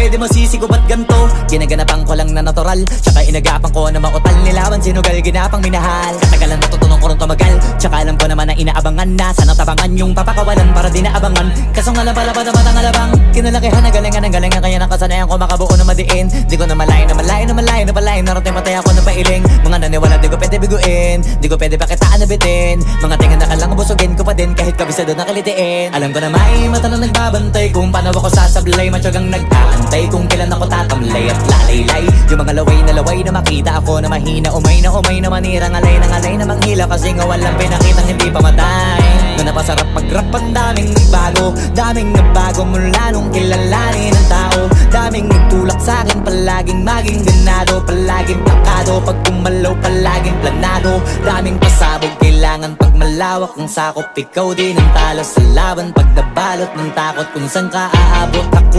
pwede mo sisigo ba't ganto? Ginaganapan ko lang na natural, tsaka inagapan ko na mautal. Nilawan sinugal, ginapang minahal. Katagalan natutunan ko rin tumagal, tsaka alam ko naman na inaabangan na. Sana tabangan yung papakawalan para di naabangan. Kaso nga lang pala pa naman ang alabang. Kinalakihan ang galingan kaya nakasanayan ko makabuo na madiin. Di ko na malayo na malayo na malayo na palayo. Narating patay ako na pailing. Mga naniwala di ko pwede biguin, di ko pwede pakitaan na bitin. Mga tingin na kalang busugin ko pa din kahit kabisado na kalitiin. Alam ko na may mata na nagbabantay kung paano ako sasablay. Matyagang nag-aantay kung kailan ako tatamlay at lalaylay. Yung mga laway na makita ako na mahina. Umay na manirang alay na manghila. Kasi nga walang pinakitang hindi pamatay. Na napasarap mag-rap ang daming nagbago mula nung kilalanin ang tao. Daming nagtulak sa'kin, palaging maging ganado. Palaging plakado, pag kumalaw palaging planado. Daming pasabog, kailangan pag malawak ang sakop. Ikaw din ang talo sa laban pag nabalot ng takot kung saan ka aabot. Ako